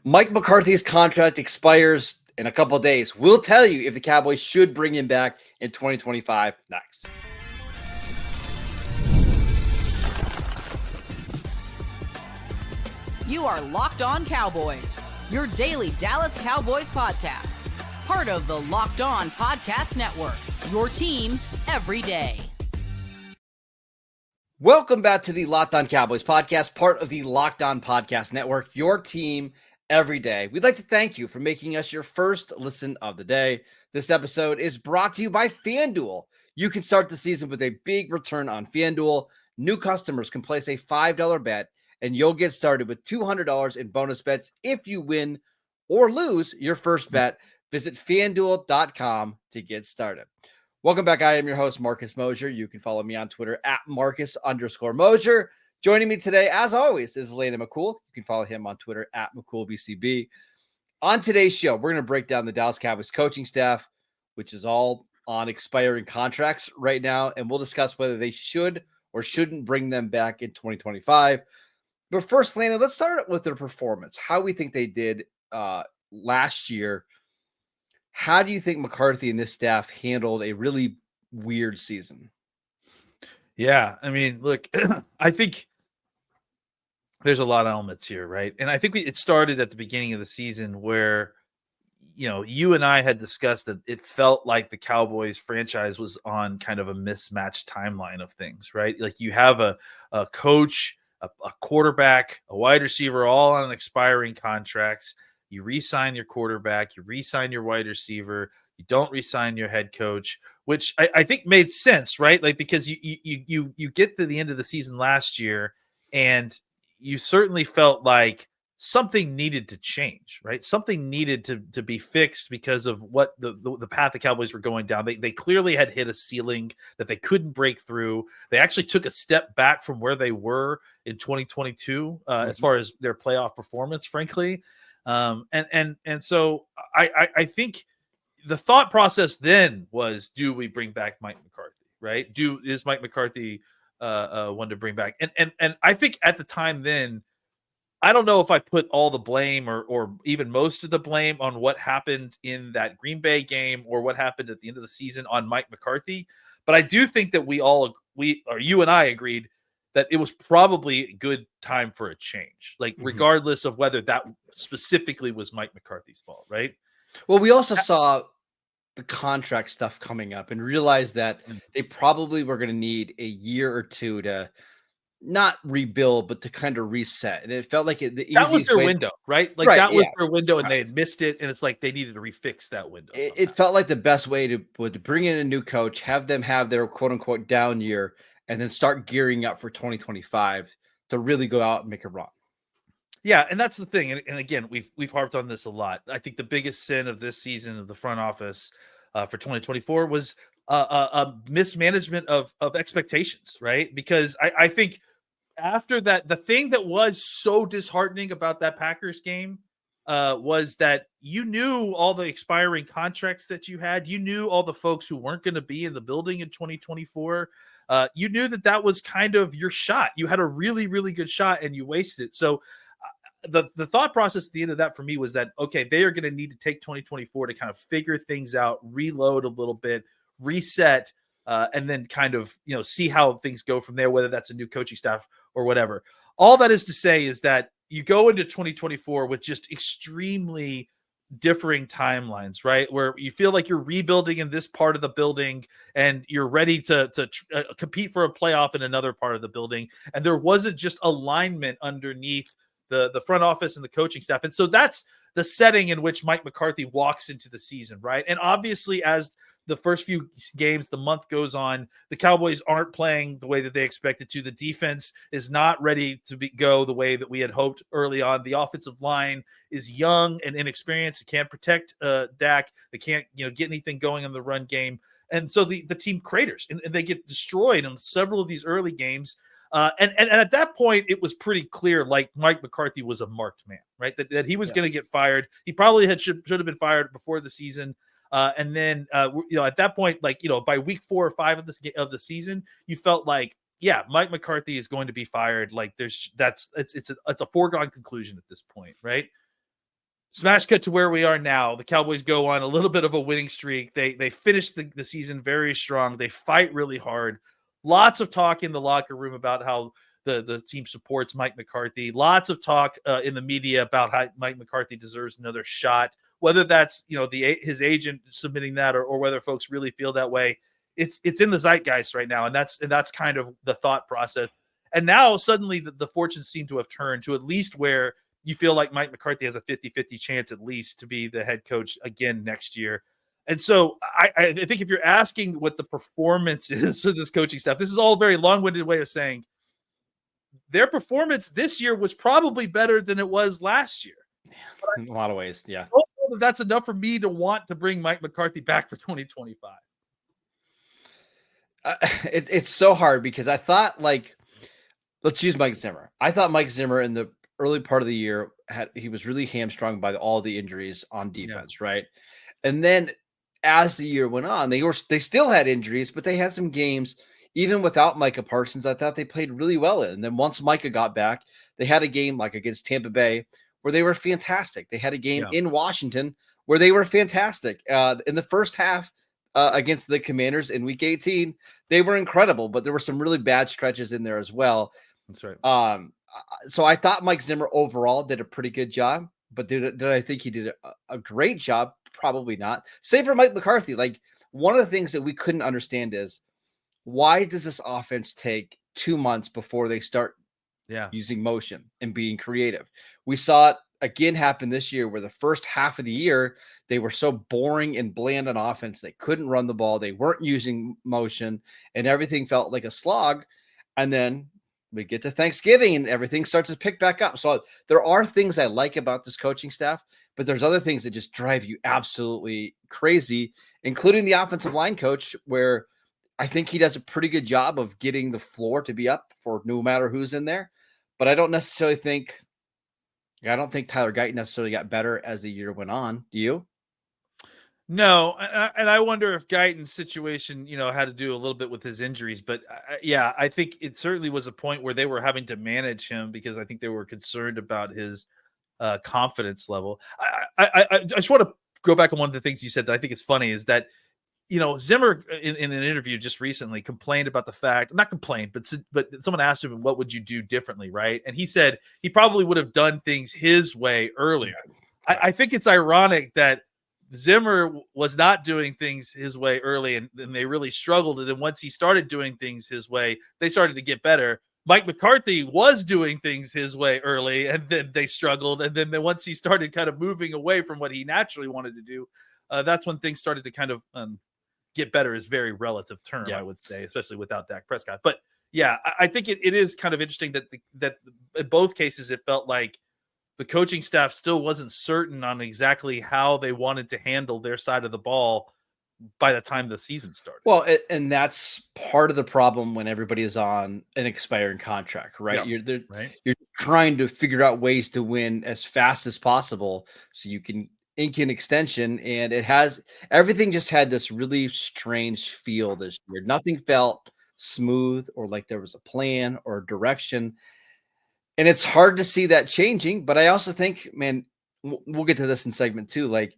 Mike McCarthy's contract expires in a couple of days. We'll tell you if the Cowboys should bring him back in 2025 next. You are Locked On Cowboys, your daily Dallas Cowboys podcast. Part of the Locked On Podcast Network, your team every day. Welcome back to the Locked On Cowboys podcast, part of the Locked On Podcast Network, your team every day. We'd like to thank you for making us your first listen of the day. This episode is brought to you by FanDuel. You can start the season with a big return on FanDuel. New customers can place a $5 bet, and you'll get started with $200 in bonus bets if you win or lose your first bet. Visit FanDuel.com to get started. Welcome back. I am your host, Marcus Mosher. You can follow me on Twitter at Marcus_Mosher. Joining me today, as always, is Landon McCool. You can follow him on Twitter at McCoolBCB. On today's show, we're going to break down the Dallas Cowboys coaching staff, which is all on expiring contracts right now, and we'll discuss whether they should or shouldn't bring them back in 2025. But first, Landon, let's start with their performance, how we think they did last year. How do you think McCarthy and this staff handled a really weird season? Yeah, I mean, look, I think there's a lot of elements here, right? And I think it started at the beginning of the season where, you and I had discussed that it felt like the Cowboys franchise was on kind of a mismatched timeline of things, right? Like you have a coach, a quarterback, a wide receiver, all on expiring contracts. You re-sign your quarterback, you re-sign your wide receiver, you don't re-sign your head coach, which I think made sense, right? Like because you get to the end of the season last year, and you certainly felt like something needed to change, right? Something needed to be fixed because of what the path the Cowboys were going down. They clearly had hit a ceiling that they couldn't break through. They actually took a step back from where they were in 2022 as far as their playoff performance, frankly. And so I think the thought process then was, do we bring back Mike McCarthy, right? Is Mike McCarthy one to bring back? And I think at the time then, I don't know if I put all the blame or even most of the blame on what happened in that Green Bay game or what happened at the end of the season on Mike McCarthy. But I do think that you and I agreed that it was probably a good time for a change, like regardless of whether that specifically was Mike McCarthy's fault, right? Well, we also saw the contract stuff coming up and realized that they probably were going to need a year or two to not rebuild, but to kind of reset. And it felt like that was their window, right? Like that was their window, and they had missed it. And it's like they needed to refix that window. It felt like the best way to bring in a new coach, have them have their quote unquote down year, and then start gearing up for 2025 to really go out and make a run. Yeah, and that's the thing. And again, we've harped on this a lot. I think the biggest sin of this season of the front office for 2024 was a mismanagement of expectations, right? Because I think after that, the thing that was so disheartening about that Packers game was that you knew all the expiring contracts that you had. You knew all the folks who weren't going to be in the building in 2024. You knew that was kind of your shot. You had a really, really good shot and you wasted it. So the thought process at the end of that for me was that, okay, they are going to need to take 2024 to kind of figure things out, reload a little bit, reset, and then kind of, see how things go from there, whether that's a new coaching staff or whatever. All that is to say is that you go into 2024 with just extremely differing timelines, right? Where you feel like you're rebuilding in this part of the building and you're ready to compete for a playoff in another part of the building. And there wasn't just alignment underneath the front office and the coaching staff. And so that's the setting in which Mike McCarthy walks into the season, right? And obviously, as the first few games, the month goes on, the Cowboys aren't playing the way that they expected to. The defense is not ready to go the way that we had hoped early on. The offensive line is young and inexperienced. It can't protect Dak. They can't, get anything going in the run game. And so the team craters and they get destroyed in several of these early games. And at that point, it was pretty clear, like Mike McCarthy was a marked man, right? That he was going to get fired. He probably should have been fired before the season. And then, at that point, by week 4 or 5 of the season, you felt like, yeah, Mike McCarthy is going to be fired. Like it's a foregone conclusion at this point, right? Smash cut to where we are now. The Cowboys go on a little bit of a winning streak. They finish the season very strong. They fight really hard. Lots of talk in the locker room about how the team supports Mike McCarthy. Lots of talk in the media about how Mike McCarthy deserves another shot. Whether that's his agent submitting that or whether folks really feel that way, it's in the zeitgeist right now, and that's kind of the thought process. And now suddenly the fortunes seem to have turned to at least where you feel like Mike McCarthy has a 50-50 chance at least to be the head coach again next year. And so I think if you're asking what the performance is for this coaching staff, this is all a very long-winded way of saying their performance this year was probably better than it was last year. In a lot of ways, yeah. I don't know if that's enough for me to want to bring Mike McCarthy back for 2025. It's so hard because I thought, let's use Mike Zimmer. I thought Mike Zimmer in the early part of the year he was really hamstrung by all the injuries on defense, right? And then as the year went on, they still had injuries, but they had some games even without Micah Parsons. I thought they played really well in. And then once Micah got back, they had a game like against Tampa Bay where they were fantastic. They had a game in Washington where they were fantastic. In the first half against the Commanders in Week 18, they were incredible, but there were some really bad stretches in there as well. That's right. So I thought Mike Zimmer overall did a pretty good job, but did I think he did a great job? Probably not. Same for Mike McCarthy. Like, one of the things that we couldn't understand is why does this offense take 2 months before they start using motion and being creative? We saw it again happen this year where the first half of the year, they were so boring and bland on offense. They couldn't run the ball. They weren't using motion and everything felt like a slog. And then we get to Thanksgiving and everything starts to pick back up. So there are things I like about this coaching staff, but there's other things that just drive you absolutely crazy, including the offensive line coach, where I think he does a pretty good job of getting the floor to be up for no matter who's in there. But I don't think Tyler Guyton necessarily got better as the year went on. Do you? No, and I wonder if Guyton's situation, had to do a little bit with his injuries. But I think it certainly was a point where they were having to manage him because I think they were concerned about his confidence level. I just want to go back on one of the things you said that I think is funny is that, Zimmer in an interview just recently complained about the fact, not complained, but someone asked him, what would you do differently, right? And he said he probably would have done things his way earlier. I think it's ironic that Zimmer was not doing things his way early and they really struggled. And then once he started doing things his way, they started to get better. Mike McCarthy was doing things his way early and then they struggled. And then once he started kind of moving away from what he naturally wanted to do, that's when things started to kind of get better is very relative term, I would say, especially without Dak Prescott. But I think it is kind of interesting that in both cases, it felt like the coaching staff still wasn't certain on exactly how they wanted to handle their side of the ball by the time the season started. Well, and that's part of the problem when everybody is on an expiring contract, right? Yeah. You're trying to figure out ways to win as fast as possible so you can ink an extension. And everything just had this really strange feel this year. Nothing felt smooth or like there was a plan or direction. And it's hard to see that changing, but I also think, man, we'll get to this in segment 2. Like,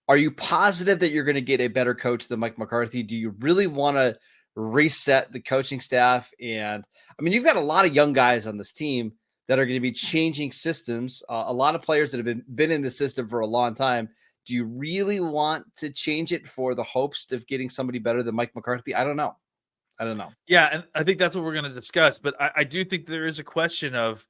are you positive that you're going to get a better coach than Mike McCarthy? Do you really want to reset the coaching staff? And I mean, you've got a lot of young guys on this team that are going to be changing systems. A lot of players that have been in the system for a long time. Do you really want to change it for the hopes of getting somebody better than Mike McCarthy? I don't know. Yeah, and I think that's what we're going to discuss. But I do think there is a question of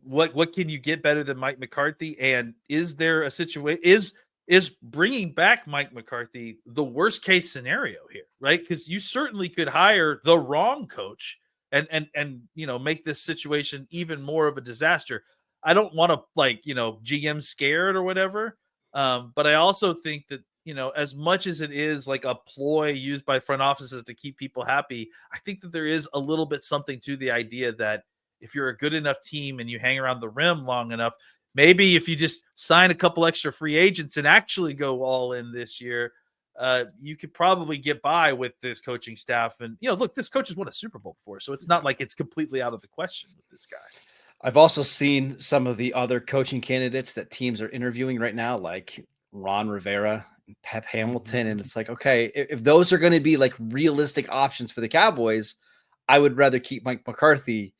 what can you get better than Mike McCarthy? And is there a situation is bringing back Mike McCarthy the worst case scenario here, right? Because you certainly could hire the wrong coach and make this situation even more of a disaster. I don't want to GM scared or whatever. But I also think that, as much as it is like a ploy used by front offices to keep people happy, I think that there is a little bit something to the idea that if you're a good enough team and you hang around the rim long enough, maybe if you just sign a couple extra free agents and actually go all in this year, you could probably get by with this coaching staff. And, look, this coach has won a Super Bowl before, so it's not like it's completely out of the question with this guy. I've also seen some of the other coaching candidates that teams are interviewing right now, like Ron Rivera, Pep Hamilton, and Mhm. it's like, okay, if those are going to be like realistic options for the Cowboys, I would rather keep Mike McCarthy.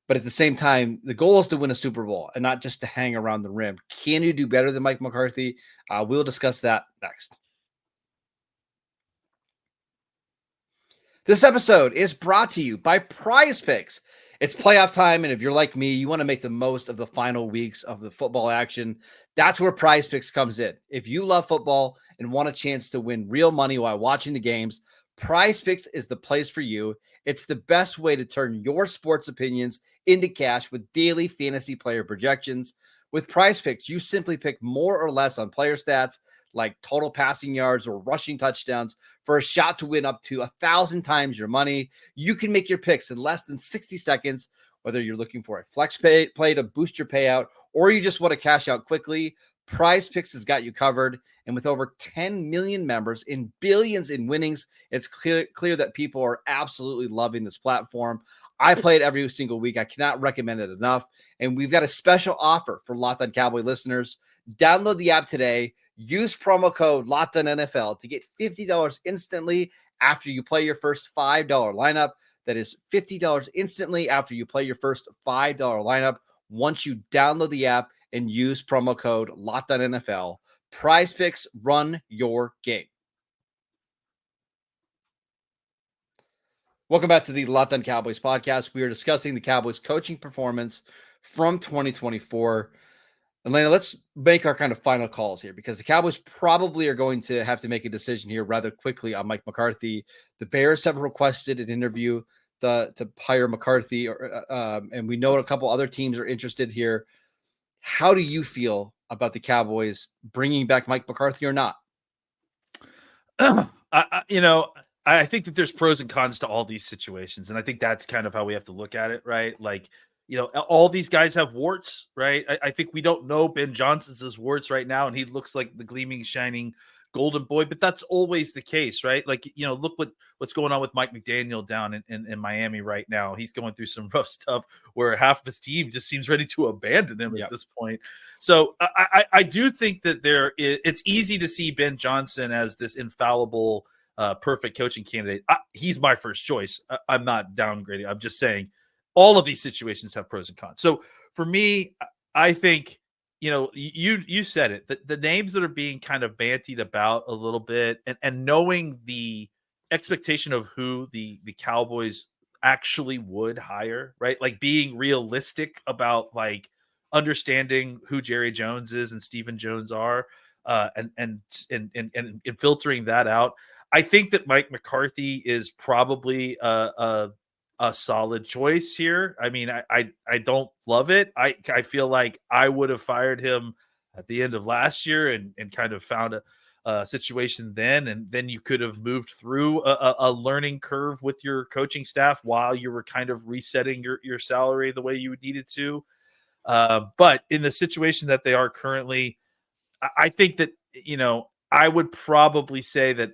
But at the same time, the goal is to win a Super Bowl and not just to hang around the rim. Can you do better than Mike McCarthy? We'll discuss that next. This episode is brought to you by PrizePicks. It's playoff time, and if you're like me, you want to make the most of the final weeks of the football action. That's where PrizePicks comes in. If you love football and want a chance to win real money while watching the games, PrizePicks is the place for you. It's the best way to turn your sports opinions into cash with daily fantasy player projections. With PrizePicks, you simply pick more or less on player stats like total passing yards or rushing touchdowns for a shot to win up to 1,000 times your money. You can make your picks in less than 60 seconds, whether you're looking for a flex play to boost your payout or you just want to cash out quickly. Prize Picks has got you covered. And with over 10 million members and billions in winnings, it's clear that people are absolutely loving this platform. I play it every single week. I cannot recommend it enough. And we've got a special offer for Locked On Cowboy listeners. Download the app today. Use promo code LOCKEDONNFL to get $50 instantly after you play your first $5 lineup. That is $50 instantly after you play your first $5 lineup once you download the app and use promo code LOCKEDONNFL. Prize Picks, run your game. Welcome back to the Locked On Cowboys podcast. We are discussing the Cowboys coaching performance from 2024. Atlanta, let's make our kind of final calls here because the Cowboys probably are going to have to make a decision here rather quickly on Mike McCarthy. The Bears have requested an interview to hire McCarthy, and we know a couple other teams are interested here. How do you feel about the Cowboys bringing back Mike McCarthy or not? I think that there's pros and cons to all these situations, and I think that's kind of how we have to look at it, right? Like, all these guys have warts, right? I think we don't know Ben Johnson's warts right now, and he looks like the gleaming, shining golden boy, but that's always the case, right? Like, look what's going on with Mike McDaniel down in Miami right now. He's going through some rough stuff where half of his team just seems ready to abandon him at this point. So I do think that it's easy to see Ben Johnson as this infallible, perfect coaching candidate. He's my first choice. I'm not downgrading. I'm just saying all of these situations have pros and cons. So for me, I think, you said it, the names that are being kind of bantied about a little bit and knowing the expectation of who the Cowboys actually would hire, right? Like being realistic about like understanding who Jerry Jones is and Stephen Jones are, and filtering that out. I think that Mike McCarthy is probably a solid choice here. I mean, I don't love it. I feel like I would have fired him at the end of last year and kind of found a situation then, and then you could have moved through a learning curve with your coaching staff while you were kind of resetting your salary the way you needed to. But in the situation that they are currently, I think that, I would probably say that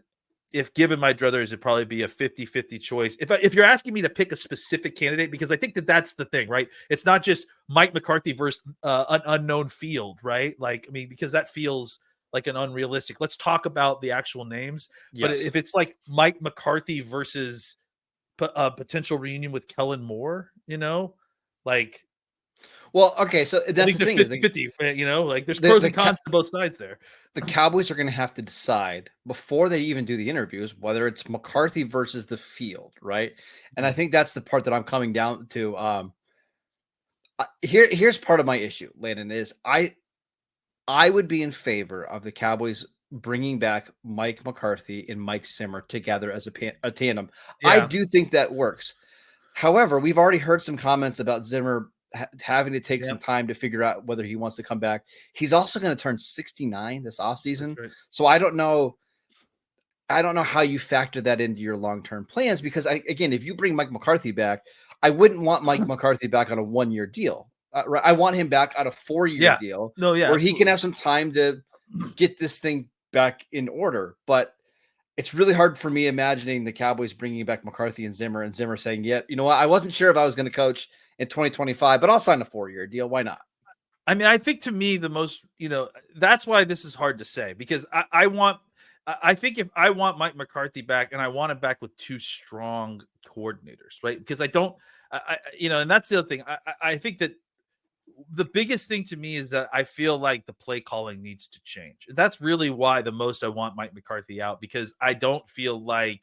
if given my druthers, it'd probably be a 50-50 choice. If you're asking me to pick a specific candidate, because I think that that's the thing, right? It's not just Mike McCarthy versus an unknown field, right? Like, I mean, because that feels like an unrealistic. Let's talk about the actual names. Yes. But if it's like Mike McCarthy versus a potential reunion with Kellen Moore, like. Well, okay, so that's the thing. 50-50, like there's pros and cons to both sides there. The Cowboys are going to have to decide before they even do the interviews whether it's McCarthy versus the field, right? And I think that's the part that I'm coming down to. Here's part of my issue, Landon, is I would be in favor of the Cowboys bringing back Mike McCarthy and Mike Zimmer together as a tandem. Yeah. I do think that works. However, we've already heard some comments about Zimmer having to take some time to figure out whether he wants to come back. He's also going to turn 69 this offseason. Right. So I don't know how you factor that into your long-term plans, because again, if you bring Mike McCarthy back, I wouldn't want Mike McCarthy back on a 1-year deal. Right? I want him back on a 4-year deal where absolutely. He can have some time to get this thing back in order. But it's really hard for me imagining the Cowboys bringing back McCarthy and Zimmer Saying, yeah, you know what? I wasn't sure if I was going to coach in 2025, but I'll sign a 4-year deal. Why not? I mean, I think to me, the most, that's why this is hard to say, because I think if I want Mike McCarthy back, and I want him back with 2 strong coordinators, right? Because and that's the other thing. I think that the biggest thing to me is that I feel like the play calling needs to change. That's really why the most I want Mike McCarthy out, because I don't feel like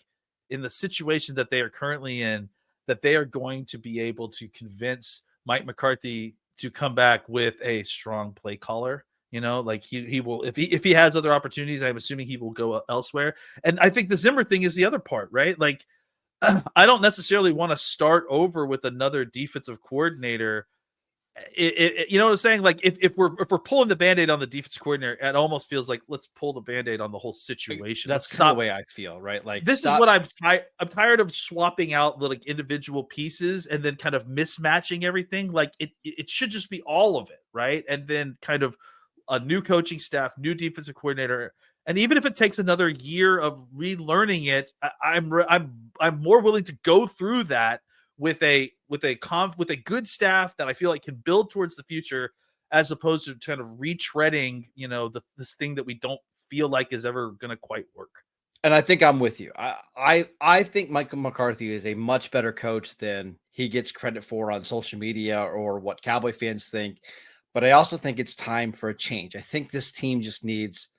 in the situation that they are currently in, that they are going to be able to convince Mike McCarthy to come back with a strong play caller. Like he will, if he has other opportunities, I'm assuming he will go elsewhere. And I think the Zimmer thing is the other part, right? Like, I don't necessarily want to start over with another defensive coordinator. You know what I'm saying? Like, if we're pulling the Band-Aid on the defensive coordinator, it almost feels like let's pull the Band-Aid on the whole situation. That's kind of the way I feel, right? Like, this is what I'm tired of swapping out the individual pieces and then kind of mismatching everything. Like, it should just be all of it, right? And then kind of a new coaching staff, new defensive coordinator, and even if it takes another year of relearning it, I'm more willing to go through that with a good staff that I feel like can build towards the future, as opposed to kind of retreading, this thing that we don't feel like is ever going to quite work. And I think I'm with you. I think Mike McCarthy is a much better coach than he gets credit for on social media or what Cowboy fans think. But I also think it's time for a change. I think this team just needs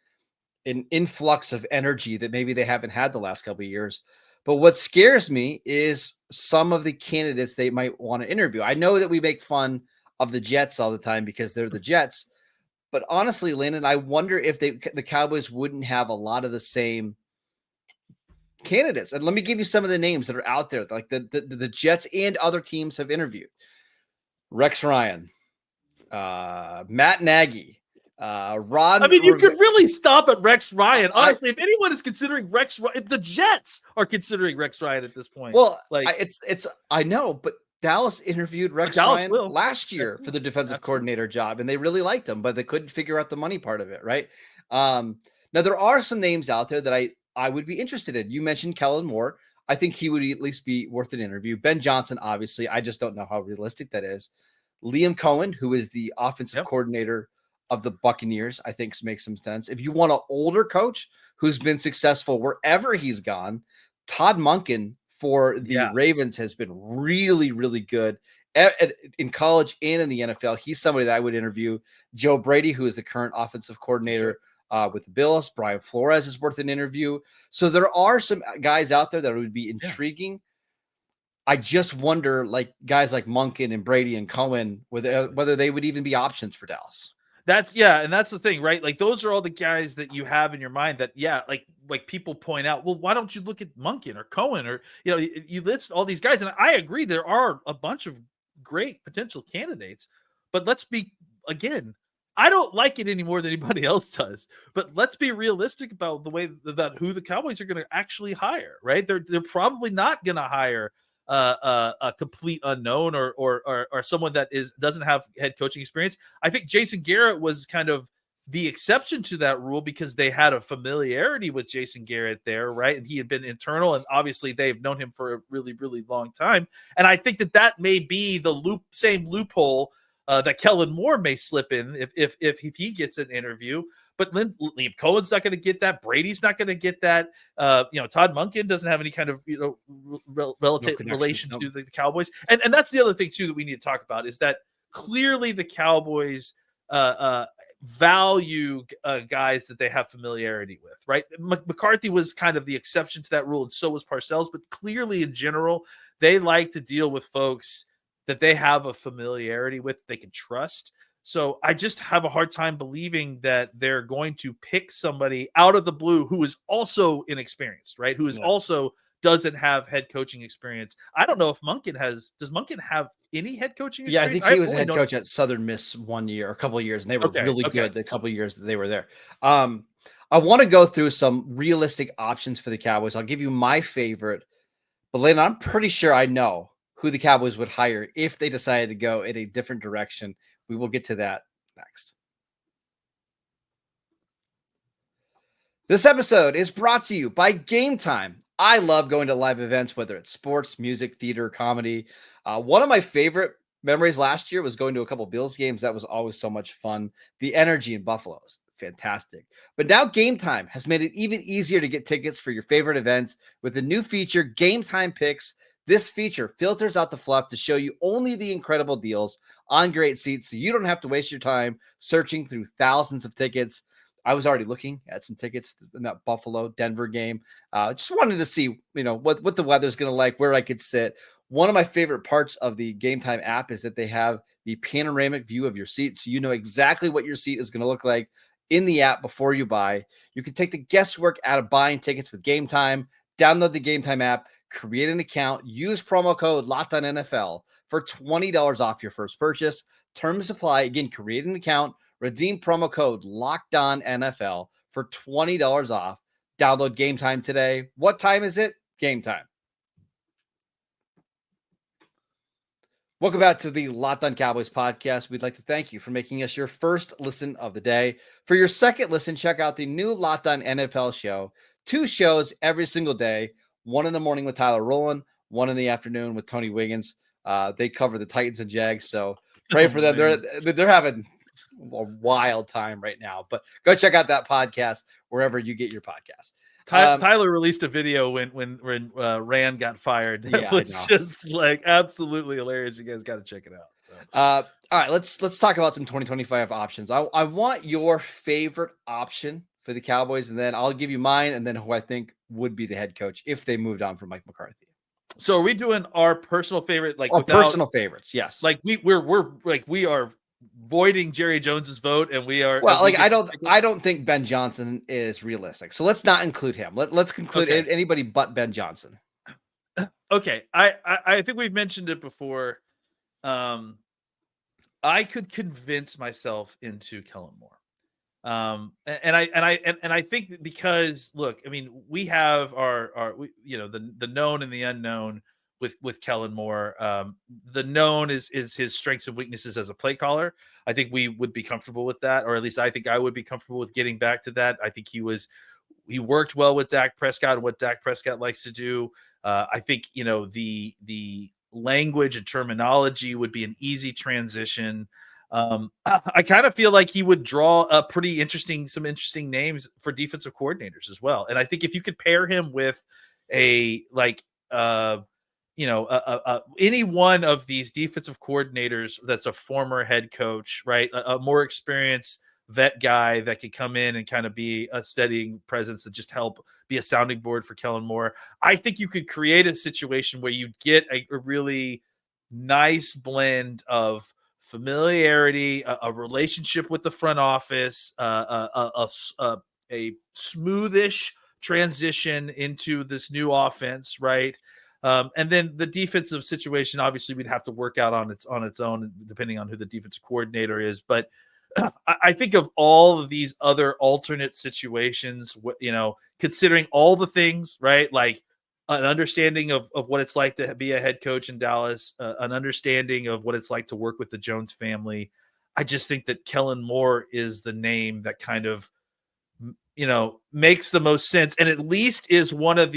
an influx of energy that maybe they haven't had the last couple of years. But what scares me is some of the candidates they might want to interview. I know that we make fun of the Jets all the time because they're the Jets. But honestly, Landon, I wonder if the Cowboys wouldn't have a lot of the same candidates. And let me give you some of the names that are out there, like the Jets and other teams have interviewed. Rex Ryan, Matt Nagy, Ron. I mean, you could really stop at Rex Ryan. Honestly, if anyone is considering Rex Ryan, the Jets are considering Rex Ryan at this point. Well, I know, but Dallas interviewed Rex Ryan last year for the defensive coordinator job, and they really liked him, but they couldn't figure out the money part of it, right? Now, there are some names out there that I would be interested in. You mentioned Kellen Moore. I think he would at least be worth an interview. Ben Johnson, obviously. I just don't know how realistic that is. Liam Cohen, who is the offensive coordinator of the Buccaneers, I think makes some sense. If you want an older coach who's been successful wherever he's gone, Todd Monken for the Ravens has been really, really good in college and in the NFL. He's somebody that I would interview. Joe Brady, who is the current offensive coordinator with the Bills. Brian Flores is worth an interview. So there are some guys out there that would be intriguing. I just wonder, like guys like Monken and Brady and Cohen, whether they would even be options for Dallas. And that's the thing, right? Like, those are all the guys that you have in your mind that, like people point out, well, why don't you look at Monken or Cohen, or, you list all these guys. And I agree, there are a bunch of great potential candidates, but let's be, again, I don't like it any more than anybody else does, but let's be realistic about the way that who the Cowboys are going to actually hire, right? They're probably not going to hire a complete unknown or someone that doesn't have head coaching experience. I think Jason Garrett was kind of the exception to that rule because they had a familiarity with Jason Garrett there, right? And he had been internal, and obviously they've known him for a really, really long time. And I think that may be the same loophole that Kellen Moore may slip in if he gets an interview. But Liam Cohen's not going to get that. Brady's not going to get that. Todd Monken doesn't have any kind of relative relation to the Cowboys. And that's the other thing too that we need to talk about, is that clearly the Cowboys value guys that they have familiarity with, right? McCarthy was kind of the exception to that rule, and so was Parcells. But clearly, in general, they like to deal with folks that they have a familiarity with, they can trust. So I just have a hard time believing that they're going to pick somebody out of the blue who is also inexperienced, right? Who is also doesn't have head coaching experience. I don't know if does Monken have any head coaching experience? Yeah, I think he was a head coach at Southern Miss 1 year, a couple of years, and they were really good the couple of years that they were there. I want to go through some realistic options for the Cowboys. I'll give you my favorite, but Landon, I'm pretty sure I know who the Cowboys would hire if they decided to go in a different direction. We will get to that next. This episode is brought to you by Gametime. I love going to live events, whether it's sports, music, theater, comedy. One of my favorite memories last year was going to a couple Bills games. That was always so much fun. The energy in Buffalo is fantastic. But now Gametime has made it even easier to get tickets for your favorite events with the new feature, Gametime Picks. This feature filters out the fluff to show you only the incredible deals on great seats, so you don't have to waste your time searching through thousands of tickets. I was already looking at some tickets in that Buffalo Denver game. Just wanted to see, what the weather's going to like, where I could sit. One of my favorite parts of the Gametime app is that they have the panoramic view of your seat, so you know exactly what your seat is going to look like in the app before you buy. You can take the guesswork out of buying tickets with Gametime. Download the Gametime app, create an account, use promo code LOCKEDONNFL for $20 off your first purchase. Terms apply. Again, create an account, redeem promo code LOCKEDONNFL for $20 off. Download Gametime today. What time is it? Gametime. Welcome back to the Locked On Cowboys podcast. We'd like to thank you for making us your first listen of the day. For your second listen, check out the new Locked On NFL show. 2 shows every single day. One in the morning with Tyler Rowland, one in the afternoon with Tony Wiggins. They cover the Titans and Jags, so pray for them. They're having a wild time right now. But go check out that podcast wherever you get your podcast. Tyler released a video when Rand got fired. That was just like absolutely hilarious. You guys got to check it out. So. All right, let's talk about some 2025 options. I want your favorite option for the Cowboys, and then I'll give you mine, and then who I think would be the head coach if they moved on from Mike McCarthy. So are we doing our personal favorite, like personal favorites? Yes. Like we are voiding Jerry Jones's vote, and we are I don't think Ben Johnson is realistic, so let's not include him. Let's conclude anybody but Ben Johnson. Okay, I think we've mentioned it before. I could convince myself into Kellen Moore, and I think because look, I mean, we have our the known and the unknown with Kellen Moore. The known is his strengths and weaknesses as a play caller. I think we would be comfortable with that, or at least I think I would be comfortable with getting back to that. I think he worked well with Dak Prescott and what Dak Prescott likes to do. I think the language and terminology would be an easy transition. I kind of feel like he would draw up some interesting names for defensive coordinators as well. And I think if you could pair him with any one of these defensive coordinators that's a former head coach, right? A more experienced vet guy that could come in and kind of be a steadying presence to just help be a sounding board for Kellen Moore. I think you could create a situation where you get a really nice blend of familiarity, a relationship with the front office, a smoothish transition into this new offense, right? And then the defensive situation, obviously, we'd have to work out on its own, depending on who the defensive coordinator is. But I think of all of these other alternate situations, considering all the things, right? Like an understanding of what it's like to be a head coach in Dallas, an understanding of what it's like to work with the Jones family. I just think that Kellen Moore is the name that kind of, makes the most sense, and at least is at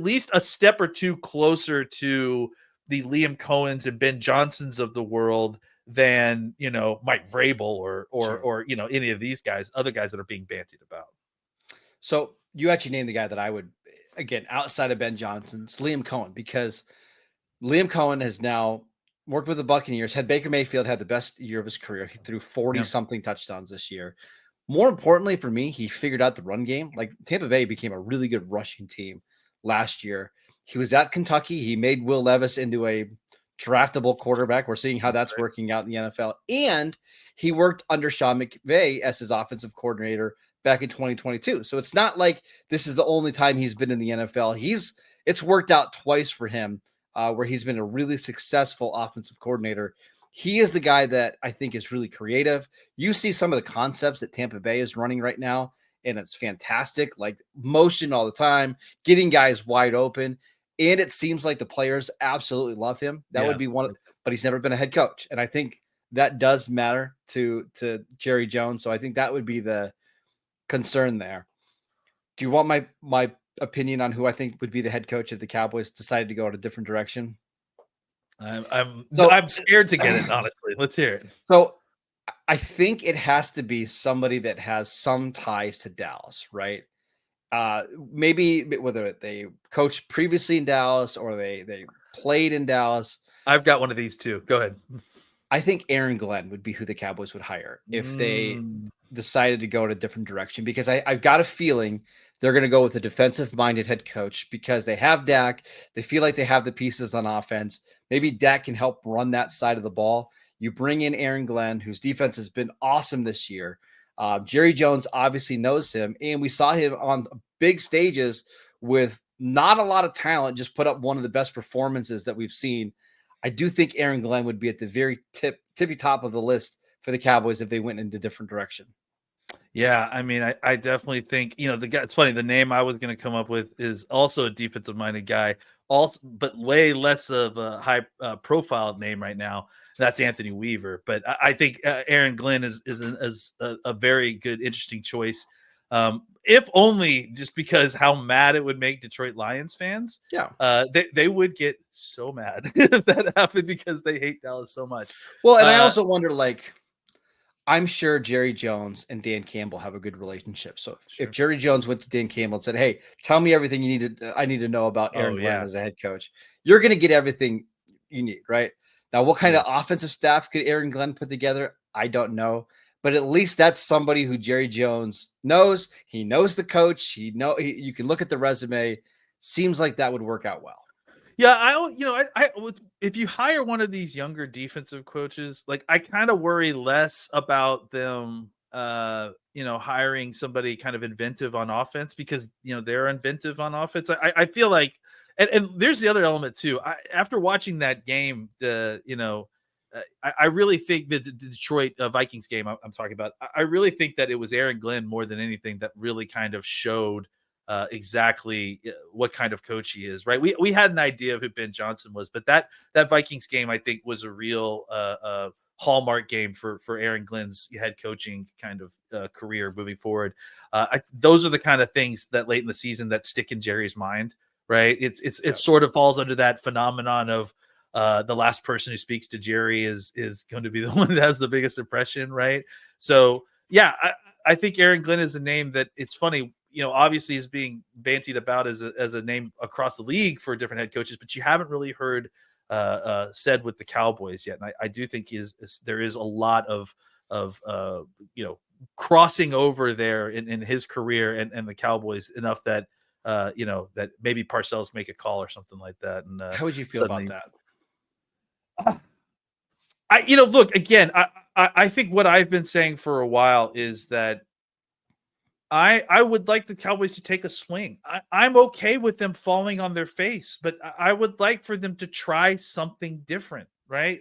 least a step or two closer to the Liam Cohens and Ben Johnsons of the world than Mike Vrabel or any of these other guys that are being bantied about. So you actually named the guy that I would, again, outside of Ben Johnson, it's Liam Cohen, because Liam Cohen has now worked with the Buccaneers. Had Baker Mayfield had the best year of his career. He threw 40-something touchdowns this year. More importantly for me, he figured out the run game. Like, Tampa Bay became a really good rushing team last year. He was at Kentucky. He made Will Levis into a draftable quarterback. We're seeing how that's working out in the NFL. And he worked under Sean McVay as his offensive coordinator back in 2022. So it's not like this is the only time he's been in the NFL. It's worked out twice for him, where he's been a really successful offensive coordinator. He is the guy that I think is really creative. You see some of the concepts that Tampa Bay is running right now, and it's fantastic. Like motion all the time, getting guys wide open. And it seems like the players absolutely love him. That would be but he's never been a head coach. And I think that does matter to Jerry Jones. So I think that would be the concern there. Do you want my opinion on who I think would be the head coach if the Cowboys decided to go in a different direction? I'm scared to get it, honestly. Let's hear it. So I think it has to be somebody that has some ties to Dallas, right? Maybe whether they coached previously in Dallas or they played in Dallas. I've got one of these too. Go ahead. I think Aaron Glenn would be who the Cowboys would hire if they decided to go in a different direction, because I've got a feeling they're going to go with a defensive-minded head coach because they have Dak. They feel like they have the pieces on offense. Maybe Dak can help run that side of the ball. You bring in Aaron Glenn, whose defense has been awesome this year. Jerry Jones obviously knows him, and we saw him on big stages with not a lot of talent, just put up one of the best performances that we've seen. I do think Aaron Glenn would be at the very tippy top of the list for the Cowboys if they went in a different direction. Yeah, I mean, I definitely think, the guy, it's funny, the name I was going to come up with is also a defensive minded guy, also, but way less of a high profile name right now. That's Anthony Weaver. But I think Aaron Glenn is a very good, interesting choice. If only just because how mad it would make Detroit Lions fans. Yeah. They would get so mad if that happened because they hate Dallas so much. Well, and I also wonder, I'm sure Jerry Jones and Dan Campbell have a good relationship. So if Jerry Jones went to Dan Campbell and said, "Hey, tell me everything I need to know about Aaron Glenn as a head coach," you're going to get everything you need, right? Now, what kind of offensive staff could Aaron Glenn put together? I don't know. But at least that's somebody who Jerry Jones knows. He knows the coach. You can look at the resume. Seems like that would work out well. Yeah, if you hire one of these younger defensive coaches, I kind of worry less about them, hiring somebody kind of inventive on offense because, they're inventive on offense. I feel like, and there's the other element too. After watching that game, I really think the Detroit Vikings game I'm talking about, I really think that it was Aaron Glenn more than anything that really kind of showed exactly what kind of coach he is, right? We had an idea of who Ben Johnson was, but that Vikings game, I think, was a real hallmark game for Aaron Glenn's head coaching kind of career moving forward. Those are the kind of things that late in the season that stick in Jerry's mind, right? It sort of falls under that phenomenon of the last person who speaks to Jerry is going to be the one that has the biggest impression, right? So yeah, I think Aaron Glenn is a name that, it's funny, obviously is being bantied about as a name across the league for different head coaches, but you haven't really heard said with the Cowboys yet. And I do think there is a lot of crossing over there in his career and the Cowboys enough that that maybe Parcells make a call or something like that. And how would you feel about that? Look, again, I think what I've been saying for a while is that I would like the Cowboys to take a swing. I'm okay with them falling on their face, but I would like for them to try something different, right?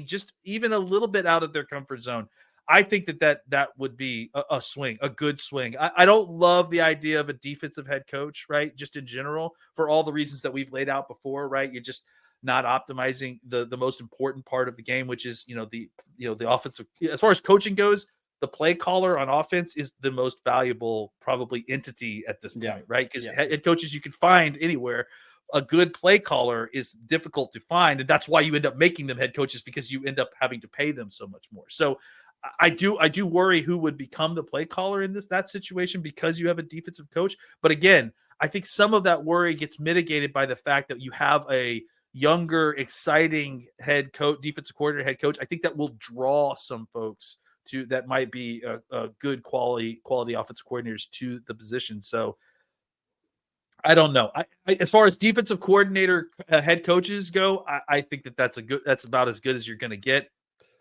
Just even a little bit out of their comfort zone. I think that would be a swing, a good swing. I don't love the idea of a defensive head coach, right? Just in general, for all the reasons that we've laid out before, right? You're just not optimizing the most important part of the game, which is, the offensive, as far as coaching goes, the play caller on offense is the most valuable probably entity at this point, right? Because head coaches you can find anywhere. A good play caller is difficult to find, and that's why you end up making them head coaches, because you end up having to pay them so much more. So I do worry who would become the play caller in that situation, because you have a defensive coach. But again, I think some of that worry gets mitigated by the fact that you have a younger, exciting head coach, defensive coordinator, head coach. I think that will draw some folks that might be a good quality offensive coordinators to the position. So I don't know. As far as defensive coordinator head coaches go, I think that's about as good as you're going to get.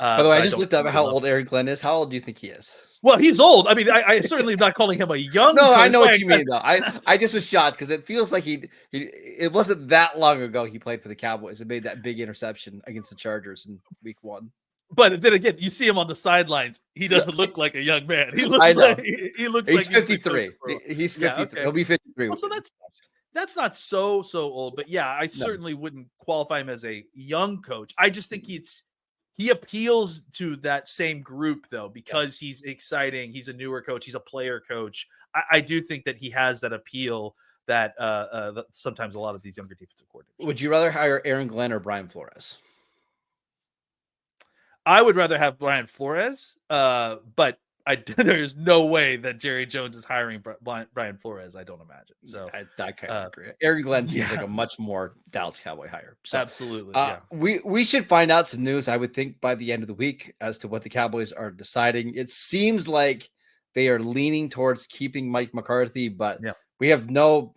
By the way, I just looked up how old Aaron Glenn is. How old do you think he is? Well, he's old. I mean, I certainly am not calling him a young. No, I know what you mean, though. I just was shocked because it feels like it wasn't that long ago he played for the Cowboys and made that big interception against the Chargers in Week 1. But then again, you see him on the sidelines. He doesn't look like a young man. He looks like he looks. He's like 53. He's 53. Yeah, okay. He'll be 53. Well, so that's not so old. But yeah, I certainly wouldn't qualify him as a young coach. I just think he appeals to that same group, though, because he's exciting. He's a newer coach. He's a player coach. I do think that he has that appeal that sometimes a lot of these younger defensive coordinators. Would you rather hire Aaron Glenn or Brian Flores? I would rather have Brian Flores, but there's no way that Jerry Jones is hiring Brian Flores. I don't imagine. So I kind of agree. Aaron Glenn seems like a much more Dallas Cowboy hire. So, absolutely. We should find out some news, I would think, by the end of the week as to what the Cowboys are deciding. It seems like they are leaning towards keeping Mike McCarthy, but we have no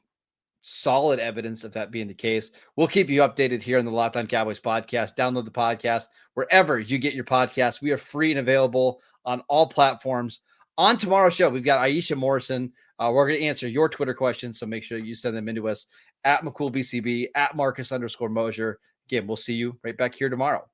solid evidence of that being the case. We'll keep you updated here on the Locked On Cowboys podcast. Download the podcast wherever you get your podcasts. We are free and available on all platforms. On tomorrow's show, we've got Aisha Morrison. We're going to answer your Twitter questions, so make sure you send them into us at McCoolBCB, at Marcus_Mosier. Again, we'll see you right back here tomorrow.